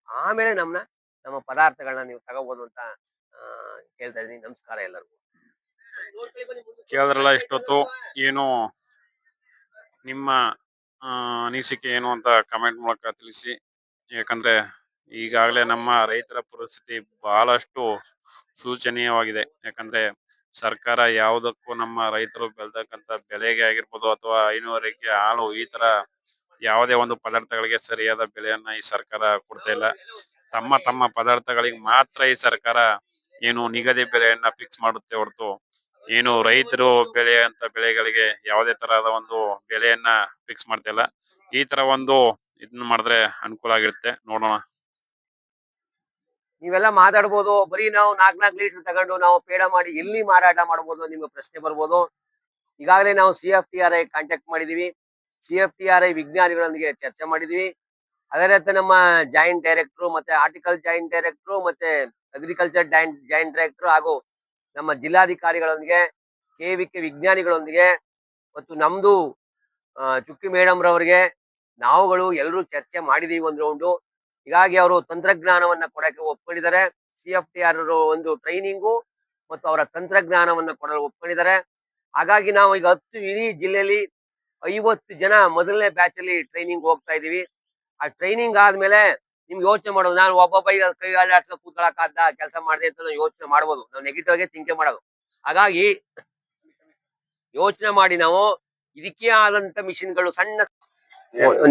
ಆಮೇಲೆ ನಮ್ಮ ಪದಾರ್ಥಗಳನ್ನ ನೀವು ತಗೋಬಹುದು ಅಂತ ಹೇಳ್ತಾ ಇದೀನಿ. ನಮಸ್ಕಾರ ಎಲ್ಲರಿಗೂ. ಕೇಳಿದ್ರಲ್ಲ ಇಷ್ಟೊತ್ತು. ಏನು ನಿಮ್ಮ ಅನಿಸಿಕೆ ಏನು ಅಂತ ಕಮೆಂಟ್ ಮೂಲಕ ತಿಳಿಸಿ. ಯಾಕಂದ್ರೆ ಈಗಾಗಲೇ ನಮ್ಮ ರೈತರ ಪರಿಸ್ಥಿತಿ ಬಹಳಷ್ಟು ಶೋಚನೀಯವಾಗಿದೆ. ಯಾಕಂದ್ರೆ ಸರ್ಕಾರ ಯಾವುದಕ್ಕೂ ನಮ್ಮ ರೈತರು ಬೆಳೆದಕ್ಕಂತ ಬೆಲೆಗೆ ಆಗಿರ್ಬೋದು, ಅಥವಾ ಹೈನುಗಾರಿಕೆ ಹಾಲು, ಈ ತರ ಯಾವುದೇ ಒಂದು ಪದಾರ್ಥಗಳಿಗೆ ಸರಿಯಾದ ಬೆಲೆಯನ್ನ ಈ ಸರ್ಕಾರ ಕೊಡ್ತಾ ಇಲ್ಲ. ತಮ್ಮ ಪದಾರ್ಥಗಳಿಗೆ ಮಾತ್ರ ಈ ಸರ್ಕಾರ ಏನು ನಿಗದಿ ಬೆಲೆಯನ್ನ ಫಿಕ್ಸ್ ಮಾಡುತ್ತೆ ಹೊರತು, ಏನು ರೈತರು ಬೆಳೆಯಂತ ಬೆಳೆಗಳಿಗೆ ಯಾವುದೇ ತರಹದ ಒಂದು ಬೆಲೆಯನ್ನ ಫಿಕ್ಸ್ ಮಾಡ್ತಾ ಇಲ್ಲ. ಈ ತರ ಒಂದು ಇದನ್ನ ಮಾಡಿದ್ರೆ ಅನುಕೂಲ ಆಗಿರುತ್ತೆ. ನೋಡೋಣ. ನೀವೆಲ್ಲ ಮಾತಾಡ್ಬೋದು. ಬರೀ ನಾವು 4 ಲೀಟರ್ ತಗೊಂಡು ನಾವು ಪೇಡ ಮಾಡಿ ಎಲ್ಲಿ ಮಾರಾಟ ಮಾಡ್ಬೋದು, ನಿಮ್ಗೆ ಪ್ರಶ್ನೆ ಬರ್ಬೋದು. ಈಗಾಗಲೇ ನಾವು CFTRI ಕಾಂಟ್ಯಾಕ್ಟ್ ಮಾಡಿದೀವಿ. CFTRI ವಿಜ್ಞಾನಿಗಳೊಂದಿಗೆ ಚರ್ಚೆ ಮಾಡಿದೀವಿ. ಅದೇ ರೀತಿ ನಮ್ಮ ಜಾಯಿಂಟ್ ಡೈರೆಕ್ಟರ್, ಮತ್ತೆ ಆರ್ಟಿಕಲ್ ಜಾಯಿಂಟ್ ಡೈರೆಕ್ಟರ್, ಮತ್ತೆ ಅಗ್ರಿಕಲ್ಚರ್ ಜಾಯಿಂಟ್ ಡೈರೆಕ್ಟರ್ ಹಾಗೂ ನಮ್ಮ ಜಿಲ್ಲಾಧಿಕಾರಿಗಳೊಂದಿಗೆ, KVK ವಿಜ್ಞಾನಿಗಳೊಂದಿಗೆ ಮತ್ತು ನಮ್ದು ಚುಕ್ಕಿ ಮೇಡಮ್ ರವರಿಗೆ ನಾವುಗಳು ಎಲ್ಲರೂ ಚರ್ಚೆ ಮಾಡಿದೀವಿ ಒಂದು ರೌಂಡು. ಹೀಗಾಗಿ ಅವರು ತಂತ್ರಜ್ಞಾನವನ್ನ ಕೊಡಕ್ಕೆ ಒಪ್ಕೊಂಡಿದ್ದಾರೆ. CFTR ಒಂದು ಟ್ರೈನಿಂಗು ಮತ್ತು ಅವರ ತಂತ್ರಜ್ಞಾನವನ್ನ ಕೊಡಲು ಒಪ್ಕೊಂಡಿದ್ದಾರೆ. ಹಾಗಾಗಿ ನಾವು ಈಗ 10 ಇಡೀ ಜಿಲ್ಲೆಯಲ್ಲಿ 50 ಜನ ಮೊದಲನೇ ಬ್ಯಾಚ್ ಅಲ್ಲಿ ಟ್ರೈನಿಂಗ್ ಹೋಗ್ತಾ ಇದೀವಿ. ಆ ಟ್ರೈನಿಂಗ್ ಆದ್ಮೇಲೆ ನಿಮ್ಗೆ ಯೋಚನೆ ಮಾಡೋದು, ನಾನು ಒಬ್ಬೊಬ್ಬ ಈಗ ಕೈ ಆಡ್ಸ್ಕೊಂಡು ಕೂತ್ಕೊಳಕ್ಕಾದ್ದ ಕೆಲಸ ಮಾಡಿದೆ ಅಂತ ನಾವು ಯೋಚನೆ ಮಾಡ್ಬೋದು. ನಾವು ನೆಗೆಟಿವ್ ಆಗಿ ಥಿಂಕ್ ಮಾಡೋದು. ಹಾಗಾಗಿ ಯೋಚನೆ ಮಾಡಿ ನಾವು ಇದಕ್ಕೆ ಆದಂತ ಮಿಷಿನ್ಗಳು ಸಣ್ಣ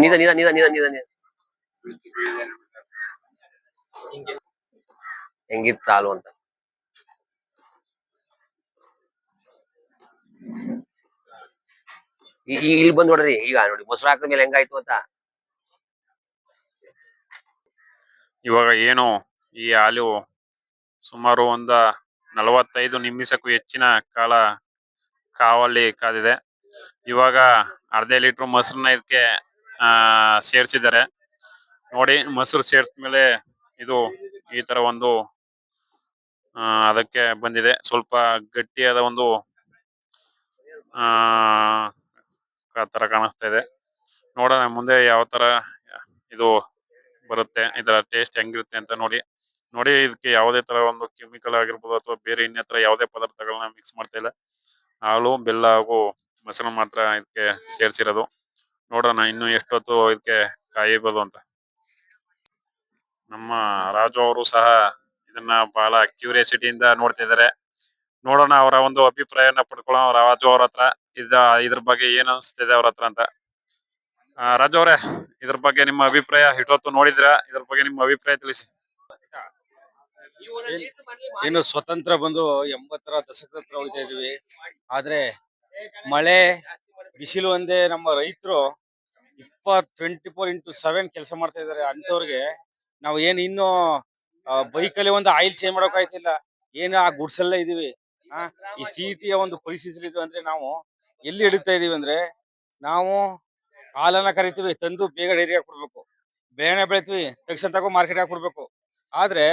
ನಿಧ ನಿಧ ನಿಧ ನಿಧ ನಿಧ ನಿಧ ಹೆಂಗಿತ್ತು ಹಾಲು ಅಂತ. ಇಲ್ಲಿ ಬಂದ್ ನೋಡ್ರಿ, ಈಗ ನೋಡಿ ಮೊಸರು ಹಾಕಿದ ಮೇಲೆ ಹೆಂಗಾಯ್ತು ಅಂತ. ಇವಾಗ ಏನು ಈ ಹಾಲು ಸುಮಾರು 45 ನಿಮಿಷಕ್ಕೂ ಹೆಚ್ಚಿನ ಕಾಲ ಕಾವಲ್ಲಿ ಕಾದಿದೆ. ಇವಾಗ ಅರ್ಧ ಲೀಟರ್ ಮೊಸರನ್ನ ಇದಕ್ಕೆ ಸೇರಿಸಿದ್ದಾರೆ. ನೋಡಿ, ಮೊಸರು ಸೇರಿಸ್ಮೇಲೆ ಇದು ಈ ತರ ಒಂದು ಅದಕ್ಕೆ ಬಂದಿದೆ. ಸ್ವಲ್ಪ ಗಟ್ಟಿಯಾದ ಒಂದು ತರ ಕಾಣಿಸ್ತಾ ಇದೆ. ನೋಡೋಣ ಮುಂದೆ ಯಾವ ತರ ಇದು ಬರುತ್ತೆ, ಇದರ ಟೇಸ್ಟ್ ಹೆಂಗಿರುತ್ತೆ ಅಂತ ನೋಡಿ. ಇದಕ್ಕೆ ಯಾವುದೇ ತರ ಒಂದು ಕೆಮಿಕಲ್ ಆಗಿರ್ಬೋದು ಅಥವಾ ಬೇರೆ ಇನ್ನಿತರ ಯಾವುದೇ ಪದಾರ್ಥಗಳನ್ನ ಮಿಕ್ಸ್ ಮಾಡ್ತಾ ಇಲ್ಲ. ಹಾಲು, ಬೆಲ್ಲ ಹಾಗೂ ಮೊಸರು ಮಾತ್ರ ಇದಕ್ಕೆ ಸೇರಿಸಿರೋದು. ನೋಡೋಣ ಇನ್ನು ಎಷ್ಟೊತ್ತು ಇದಕ್ಕೆ ಕಾಯಬಹುದು ಅಂತ. ನಮ್ಮ ರಾಜು ಅವರು ಸಹ ಇದನ್ನ ಬಹಳ ಕ್ಯೂರಿಯಾಸಿಟಿಯಿಂದ ನೋಡ್ತಾ ಇದ್ದಾರೆ. ನೋಡೋಣ ಅವರ ಒಂದು ಅಭಿಪ್ರಾಯನ ಪಡ್ಕೊಳ್ಳೋಣ ರಾಜು ಅವ್ರ ಹತ್ರ. ಇದ್ರ ಬಗ್ಗೆ ಏನ್ ಅನಿಸ್ತಿದೆ ಅವ್ರ ಹತ್ರ ಅಂತ. ರಾಜು ಅವರೇ, ಇದ್ರ ಬಗ್ಗೆ ನಿಮ್ಮ ಅಭಿಪ್ರಾಯ, ಇಷ್ಟೊತ್ತು ನೋಡಿದ್ರ, ಇದ್ರ ಬಗ್ಗೆ ನಿಮ್ಮ ಅಭಿಪ್ರಾಯ ತಿಳಿಸಿ. ಏನು ಸ್ವತಂತ್ರ ಬಂದು 80ರ ದಶಕದ ಹತ್ರ ಹೋಗ್ತಾ ಇದೀವಿ. ಆದ್ರೆ ಮಳೆ ಬಿಸಿಲು ಒಂದೇ ನಮ್ಮ ರೈತರು 24x7 ಕೆಲಸ ಮಾಡ್ತಾ ಇದಾರೆ. ಅಂತವ್ರಿಗೆ ನಾವು ಏನ್ ಇನ್ನು ಬೈಕಲ್ಲಿ ಒಂದು ಆಯಿಲ್ ಚೇಂಜ್ ಮಾಡೋಕ್ ಆಯ್ತಿಲ್ಲ. ಏನು ಆ ಗುಡ್ಸಲ್ಲೇ ಇದೀವಿ. ಈ ಸ್ಥಿತಿಯ ಒಂದು ಪರಿಸ್ಥಿತಿ ಇದು ಅಂದ್ರೆ ನಾವು ಎಲ್ಲಿ ಹಿಡಿತಾ ಇದೀವಿ ಅಂದ್ರೆ, ನಾವು ಹಾಲನ್ನ ಕರಿತೀವಿ, ತಂದು ಬೇಗ ಡೈರಿಗೆ ಕೊಡ್ಬೇಕು. ಬೇಳೆ ಬೆಳಿತೀವಿ, ತಕ್ಷಣ ತಗೋ ಮಾರ್ಕೆಟ್ ಕೊಡ್ಬೇಕು. ಆದ್ರೆ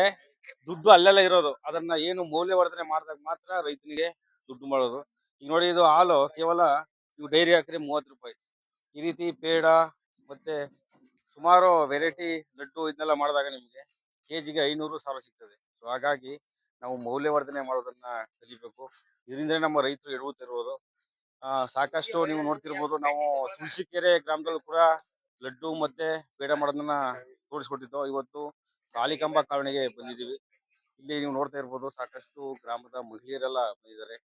ದುಡ್ಡು ಅಲ್ಲೆಲ್ಲ ಇರೋದು. ಅದನ್ನ ಏನು ಮೌಲ್ಯವರ್ಧನೆ ಮಾಡಿದಾಗ ಮಾತ್ರ ರೈತನಿಗೆ ದುಡ್ಡು ಮಾಡೋದು. ಈಗ ನೋಡಿ, ಇದು ಹಾಲು ಕೇವಲ ನೀವು ಡೈರಿ ಹಾಕಿದ್ರೆ 30 ರೂಪಾಯಿ. ಈ ರೀತಿ ಪೇಡ ಮತ್ತೆ ಸುಮಾರು ವೆರೈಟಿ ಲಡ್ಡು ಇದನ್ನೆಲ್ಲ ಮಾಡಿದಾಗ ನಿಮ್ಗೆ ಕೆಜಿಗೆ 500-1000 ಸಿಗ್ತದೆ. ಸೊ ಹಾಗಾಗಿ ನಾವು ಮೌಲ್ಯವರ್ಧನೆ ಮಾಡೋದನ್ನ ಕಲಿಬೇಕು. ಇದರಿಂದ ನಮ್ಮ ರೈತರು ಎಡುತ್ತಿರುವುದು. ಸಾಕಷ್ಟು ನೀವು ನೋಡ್ತಿರ್ಬೋದು, ನಾವು ತುಳಸಿಕೆರೆ ಗ್ರಾಮದಲ್ಲೂ ಕೂಡ ಲಡ್ಡು ಮತ್ತೆ ಪೇಡ ಮಾಡೋದನ್ನ ತೋರಿಸ್ಕೊಟ್ಟಿದ್ದು. ಇವತ್ತು ಕಾಳಿಕಾಂಬ ಕಾಲೋನಿಗೆ ಬಂದಿದ್ದೀವಿ. ಇಲ್ಲಿ ನೀವು ನೋಡ್ತಾ ಇರ್ಬೋದು, ಸಾಕಷ್ಟು ಗ್ರಾಮದ ಮಹಿಳೆಯರೆಲ್ಲ ಬಂದಿದ್ದಾರೆ.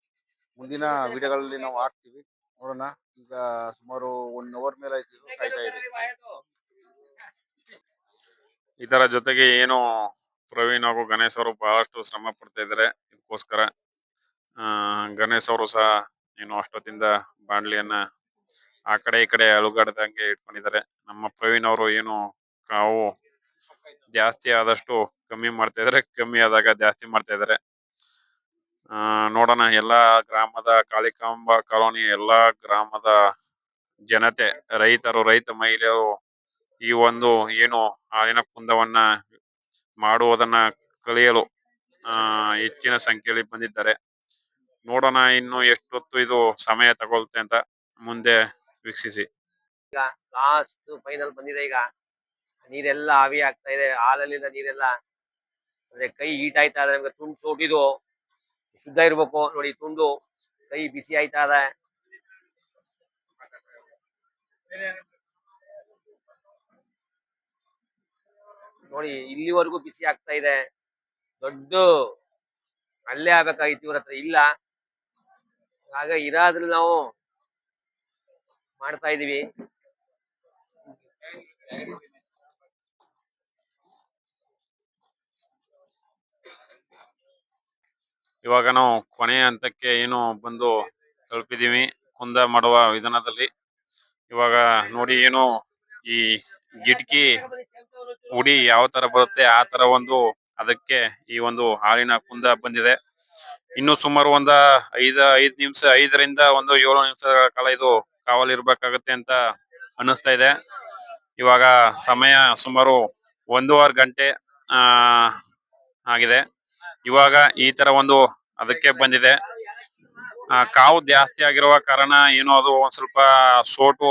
ಮುಂದಿನ ವಿಡಿಯೋಗಳಲ್ಲಿ ನಾವು ಹಾಕ್ತಿವಿ, ನೋಡೋಣ. ಈಗ ಸುಮಾರು 1 ಅವರ್ ಮೇಲೆ ಆಯ್ತು ಕಾಯ್ತಾ ಇದೆ. ಇದರ ಜೊತೆಗೆ ಏನು ಪ್ರವೀಣ್ ಹಾಗೂ ಗಣೇಶ್ ಅವರು ಬಹಳಷ್ಟು ಶ್ರಮ ಪಡ್ತಾ ಇದ್ದಾರೆ ಇದಕ್ಕೋಸ್ಕರ. ಗಣೇಶ್ ಅವರು ಸಹ ಏನು ಅಷ್ಟೊತ್ತಿಂದ ಬಾಂಡ್ಲಿಯನ್ನ ಆ ಕಡೆ ಈ ಕಡೆ ಅಲುಗಾಡದಂಗೆ ಇಟ್ಕೊಂಡಿದ್ದಾರೆ. ನಮ್ಮ ಪ್ರವೀಣ್ ಅವರು ಏನು ಕಾವು ಜಾಸ್ತಿ ಆದಷ್ಟು ಕಮ್ಮಿ ಮಾಡ್ತಾ ಇದಾರೆ, ಕಮ್ಮಿ ಆದಾಗ ಜಾಸ್ತಿ ಮಾಡ್ತಾ ಇದಾರೆ. ನೋಡೋಣ, ಎಲ್ಲಾ ಗ್ರಾಮದ ಕಾಳಿಕಾಂಬ ಕಾಲೋನಿ ಎಲ್ಲಾ ಗ್ರಾಮದ ಜನತೆ, ರೈತರು, ರೈತ ಮಹಿಳೆಯರು ಈ ಒಂದು ಏನು ಹಾಲಿನ ಕುಂದವನ್ನ ಮಾಡುವುದನ್ನ ಕಲಿಯಲು ಹೆಚ್ಚಿನ ಸಂಖ್ಯೆಯಲ್ಲಿ ಬಂದಿದ್ದಾರೆ. ನೋಡೋಣ ಇನ್ನು ಎಷ್ಟೊತ್ತು ಇದು ಸಮಯ ತಗೊಳುತ್ತೆ ಅಂತ, ಮುಂದೆ ವೀಕ್ಷಿಸಿ. ಈಗ ಲಾಸ್ಟ್ ಫೈನಲ್ ಬಂದಿದೆ. ಈಗ ನೀರೆಲ್ಲ ಆವಿ ಆಗ್ತಾ ಇದೆ. ಹಾಲಲ್ಲಿಂದ ನೀರೆಲ್ಲ ಅಂದ್ರೆ ಕೈ ಹೀಟ್ ಆಯ್ತಾ ಇದೆ. ನಮ್ಗೆ ತುಂಡು ಸೋಟಿದು ಶುದ್ಧ ಇರ್ಬೇಕು ನೋಡಿ. ತುಂಡು ಕೈ ಬಿಸಿ ಆಯ್ತಾ ಇದೆ ನೋಡಿ. ಇಲ್ಲಿವರೆಗೂ ಬಿಸಿ ಆಗ್ತಾ ಇದೆ. ದೊಡ್ಡ ಅಲ್ಲೇ ಆಗ್ಬೇಕಾಗಿತ್ತು, ಇವ್ರ ಹತ್ರ ಇಲ್ಲ. ಆಗ ಇರಾದ್ರೂ ನಾವು ಮಾಡ್ತಾ ಇದೀವಿ. ಇವಾಗ ನಾವು ಕೊನೆಯ ಹಂತಕ್ಕೆ ಏನು ಬಂದು ತಲುಪಿದೀವಿ ಕುಂದ ಮಾಡುವ ವಿಧಾನದಲ್ಲಿ. ಇವಾಗ ನೋಡಿ, ಏನು ಈ ಗಿಟ್ಕಿ ಉಡಿ ಯಾವ ತರ ಬರುತ್ತೆ ಆ ತರ ಒಂದು ಅದಕ್ಕೆ ಈ ಒಂದು ಹಾಲಿನ ಕುಂದ ಬಂದಿದೆ. ಇನ್ನು ಸುಮಾರು 5 ನಿಮಿಷ, 5ರಿಂದ 7 ನಿಮಿಷಗಳ ಕಾಲ ಇದು ಕಾವಲಿರ್ಬೇಕಾಗತ್ತೆ ಅಂತ ಅನ್ನಿಸ್ತಾ ಇದೆ. ಇವಾಗ ಸಮಯ ಸುಮಾರು 1.5 ಗಂಟೆ ಆಗಿದೆ. ಇವಾಗ ಈ ತರ ಒಂದು ಅದಕ್ಕೆ ಬಂದಿದೆ. ಕಾವು ಜಾಸ್ತಿ ಆಗಿರುವ ಕಾರಣ ಏನು ಅದು ಒಂದ್ ಸ್ವಲ್ಪ ಸೋಟು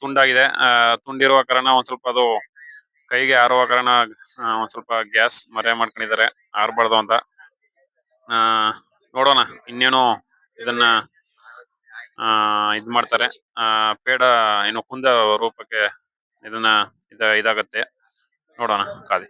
ತುಂಡಾಗಿದೆ. ತುಂಡಿರುವ ಕಾರಣ ಒಂದ್ ಸ್ವಲ್ಪ ಅದು ಕೈಗೆ ಆರುವ ಕಾರಣ ಒಂದ್ ಸ್ವಲ್ಪ ಗ್ಯಾಸ್ ಮರೆ ಮಾಡ್ಕೊಂಡಿದ್ದಾರೆ, ಆರ್ಬಾರ್ದು ಅಂತ. ನೋಡೋಣ ಇನ್ನೇನು ಇದನ್ನ ಇದ್ ಮಾಡ್ತಾರೆ. ಪೇಡ ಏನು ಕುಂದ ರೂಪಕ್ಕೆ ಇದನ್ನ ಇದಾಗತ್ತೆ. ನೋಡೋಣ ಕಾದಿ.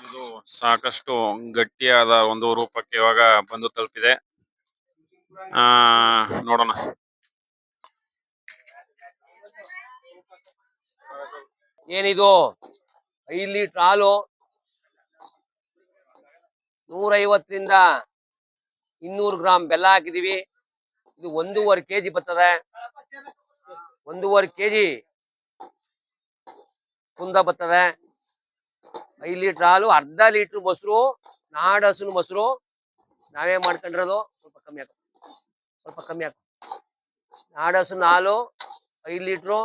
ಇದು ಸಾಕಷ್ಟು ಗಟ್ಟಿಯಾದ ಒಂದು ರೂಪಕ್ಕೆ ಇವಾಗ ಬಂದು ತಲುಪಿದೆ. ನೋಡೋಣ. ಏನಿದು 5 ಲೀಟರ್ ಹಾಲು 150ರಿಂದ 200 ಗ್ರಾಂ ಬೆಲ್ಲ ಹಾಕಿದೀವಿ. ಇದು 1.5 kg ಬರ್ತದೆ. 1.5 kg ಕುಂದ ಬರ್ತದೆ. 5 ಲೀಟರ್ ಹಾಲು, ಅರ್ಧ ಲೀಟರ್ ಮೊಸರು, ನಾಡಹಸುನ ಮೊಸರು ನಾವೇ ಮಾಡ್ಕೊಂಡಿರೋದು. ಸ್ವಲ್ಪ ಕಮ್ಮಿ ಹಾಕು. ನಾಡಹಸುನ ಹಾಲು 5 ಲೀಟ್ರು,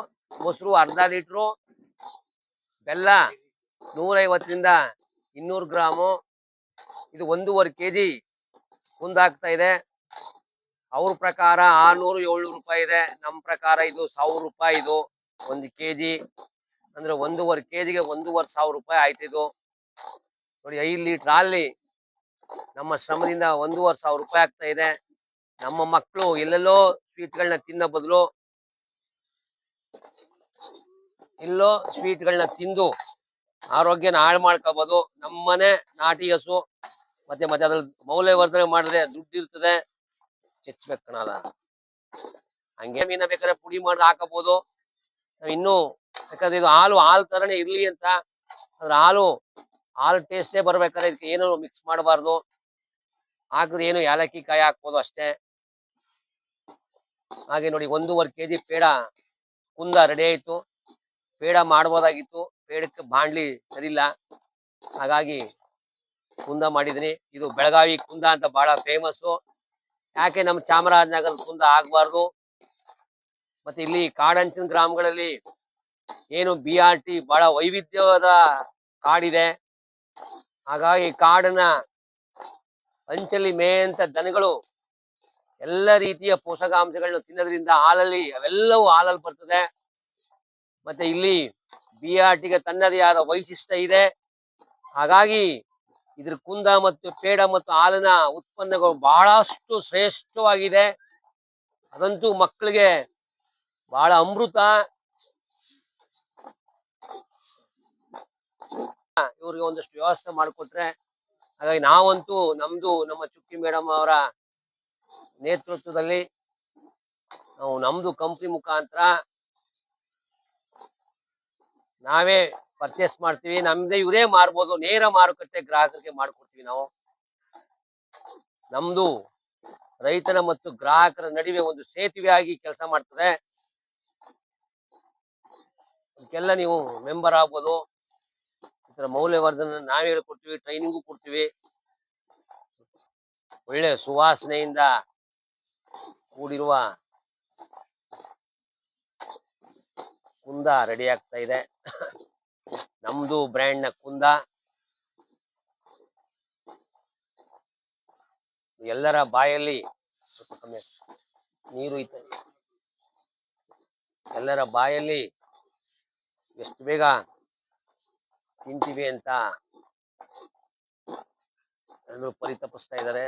ಮೊಸರು ಅರ್ಧ ಲೀಟ್ರು, ಬೆಲ್ಲ 150ರಿಂದ 200 ಗ್ರಾಮು. ಇದು 1.5 kg ಕುಂದ ಆಗ್ತಾ ಇದೆ. ಅವ್ರ ಪ್ರಕಾರ 600-700 ರೂಪಾಯಿ ಇದೆ. ನಮ್ಮ ಪ್ರಕಾರ ಇದು 1000 ರೂಪಾಯಿ. ಇದು 1 kg ಅಂದ್ರೆ 1.5 kgಗೆ 1,500 ರೂಪಾಯಿ ಆಯ್ತು. ಇದು ನೋಡಿ, 5 ಲೀಟರ್ ಹಾಲಿ ನಮ್ಮ ಶ್ರಮದಿಂದ 1,500 ರೂಪಾಯಿ ಆಗ್ತಾ ಇದೆ. ನಮ್ಮ ಮಕ್ಕಳು ಎಲ್ಲೆಲ್ಲೋ ಸ್ವೀಟ್ಗಳನ್ನ ತಿನ್ನೋ ಬದಲು ಇಲ್ಲೋ ಸ್ವೀಟ್ಗಳನ್ನ ತಿಂದು ಆರೋಗ್ಯನ ಹಾಳು ಮಾಡ್ಕೋಬಹುದು. ನಮ್ಮನೆ ನಾಟಿ ಹಸು ಮತ್ತೆ ಅದ್ರಲ್ಲಿ ಮೌಲ್ಯವರ್ಧನೆ ಮಾಡಿದ್ರೆ ದುಡ್ಡು ಇರ್ತದೆ. ಚೆಚ್ಬೇಕು ಕಣಲ್ಲ, ಹಂಗೆ ಮೀನ ಬೇಕಾದ್ರೆ ಪುಡಿ ಮಾಡಿ ಹಾಕಬಹುದು. ನಾವ್ ಇನ್ನು ಬೇಕಾದ್ರೆ ಇದು ಹಾಲು ತರನೇ ಇರ್ಲಿ ಅಂತ, ಅದ್ರ ಹಾಲು ಟೇಸ್ಟೇ ಬರ್ಬೇಕಾದ್ರೆ ಇದಕ್ಕೆ ಏನು ಮಿಕ್ಸ್ ಮಾಡಬಾರ್ದು. ಹಾಕಿದ್ರೆ ಏನು ಏಲಕ್ಕಿ ಕಾಯಿ ಹಾಕ್ಬೋದು ಅಷ್ಟೇ. ಹಾಗೆ ನೋಡಿ, 1.5 kg ಪೇಡ ಕುಂದ ರೆಡಿ ಆಯ್ತು. ಪೇಡ ಮಾಡ್ಬೋದಾಗಿತ್ತು, ಪೇಡಕ್ಕೆ ಬಾಣ್ಲಿ ಸರಿಲ್ಲ, ಹಾಗಾಗಿ ಕುಂದ ಮಾಡಿದೀನಿ. ಇದು ಬೆಳಗಾವಿ ಕುಂದ ಅಂತ ಬಹಳ ಫೇಮಸ್. ಯಾಕೆ ನಮ್ಮ ಚಾಮರಾಜನಗರದ ಕುಂದ ಆಗ್ಬಾರ್ದು? ಮತ್ತೆ ಇಲ್ಲಿ ಕಾಡಂಚಿನ ಗ್ರಾಮಗಳಲ್ಲಿ ಏನು BRT ಬಹಳ ವೈವಿಧ್ಯವಾದ ಕಾಡಿದೆ. ಹಾಗಾಗಿ ಕಾಡನ್ನ ಅಂಚಲ್ಲಿ ಮೇಯಂತ ದನಗಳು ಎಲ್ಲ ರೀತಿಯ ಪೋಷಕಾಂಶಗಳನ್ನ ತಿನ್ನೋದ್ರಿಂದ ಅವೆಲ್ಲವೂ ಹಾಲಲ್ಲಿ ಬರ್ತದೆ. ಮತ್ತೆ ಇಲ್ಲಿ BRTಗೆ ತನ್ನದೇ ಆದ ವೈಶಿಷ್ಟ್ಯ ಇದೆ. ಹಾಗಾಗಿ ಇದ್ರ ಕುಂದ ಮತ್ತು ಪೇಡ ಮತ್ತು ಹಾಲಿನ ಉತ್ಪನ್ನಗಳು ಬಹಳಷ್ಟು ಶ್ರೇಷ್ಠವಾಗಿದೆ. ಅದಂತೂ ಮಕ್ಕಳಿಗೆ ಬಹಳ ಅಮೃತ. ಇವ್ರಿಗೆ ಒಂದಷ್ಟು ವ್ಯವಸ್ಥೆ ಮಾಡಿಕೊಟ್ರೆ, ಹಾಗಾಗಿ ನಾವಂತೂ ನಮ್ಮ ಚುಕ್ಕಿ ಮೇಡಮ್ ಅವರ ನೇತೃತ್ವದಲ್ಲಿ ನಾವು ನಮ್ದು ಕಂಪ್ನಿ ಮುಖಾಂತರ ನಾವೇ ಪರ್ಚೇಸ್ ಮಾಡ್ತೀವಿ. ನಮ್ದೇ ಇವರೇ ಮಾರ್ಬೋದು. ನೇರ ಮಾರುಕಟ್ಟೆ ಗ್ರಾಹಕರಿಗೆ ಮಾಡ್ಕೊಡ್ತೀವಿ ನಾವು. ನಮ್ದು ರೈತರ ಮತ್ತು ಗ್ರಾಹಕರ ನಡುವೆ ಒಂದು ಸೇತುವೆ ಆಗಿ ಕೆಲಸ ಮಾಡ್ತದೆ. ಇದಕ್ಕೆಲ್ಲ ನೀವು ಮೆಂಬರ್ ಆಗ್ಬೋದು. ಈ ತರ ಮೌಲ್ಯವರ್ಧನೆ ನಾವೇ ಹೇಳ್ಕೊಡ್ತೀವಿ, ಟ್ರೈನಿಂಗು ಕೊಡ್ತೀವಿ. ಒಳ್ಳೆ ಸುವಾಸನೆಯಿಂದ ಕೂಡಿರುವ ಕುಂದ ರೆಡಿ ಆಗ್ತಾ ಇದೆ. ನಮ್ದು ಬ್ರ್ಯಾಂಡ್ ನ ಕುಂದ ಎಲ್ಲರ ಬಾಯಲ್ಲಿ ಸ್ವಲ್ಪ ಕಮ್ಮಿ ನೀರು ಐತೆ. ಎಲ್ಲರ ಬಾಯಲ್ಲಿ ಎಷ್ಟು ಬೇಗ ತಿಂತೀವಿ ಅಂತ ಎಲ್ಲರೂ ಪರಿತಪಿಸ್ತಾ ಇದ್ದಾರೆ.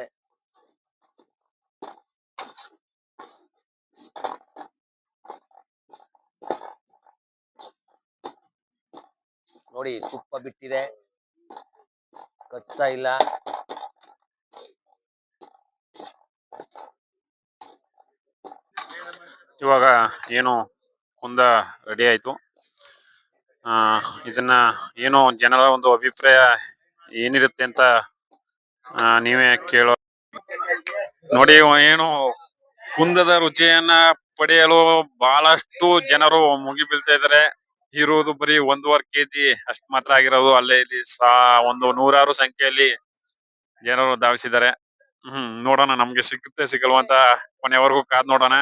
ನೋಡಿ, ತುಪ್ಪ ಬಿಟ್ಟಿದೆ, ಕಚ್ಚಾ ಇಲ್ಲ. ಇವಾಗ ಏನು ಕುಂದ ರೆಡಿ ಆಯ್ತು. ಇದನ್ನ ಏನು ಜನರ ಒಂದು ಅಭಿಪ್ರಾಯ ಏನಿರುತ್ತೆ ಅಂತ ನೀವೇ ಕೇಳೋ. ನೋಡಿ, ಏನು ಕುಂದದ ರುಚಿಯನ್ನ ಪಡೆಯಲು ಬಹಳಷ್ಟು ಜನರು ಮುಗಿ ಬೀಳ್ತಾ ಇದಾರೆ. ಇರುವುದು ಬರೀ 1.5 kg ಅಷ್ಟು ಮಾತ್ರ ಆಗಿರೋದು. ಅಲ್ಲೇ ಇಲ್ಲಿ ಒಂದು ನೂರಾರು ಸಂಖ್ಯೆಯಲ್ಲಿ ಜನರು ಧಾವಿಸಿದ್ದಾರೆ. ನೋಡೋಣ, ನಮ್ಗೆ ಸಿಗಲ್ವಾ ಅಂತ ಕೊನೆವರೆಗೂ ಕಾದ್ ನೋಡೋಣ.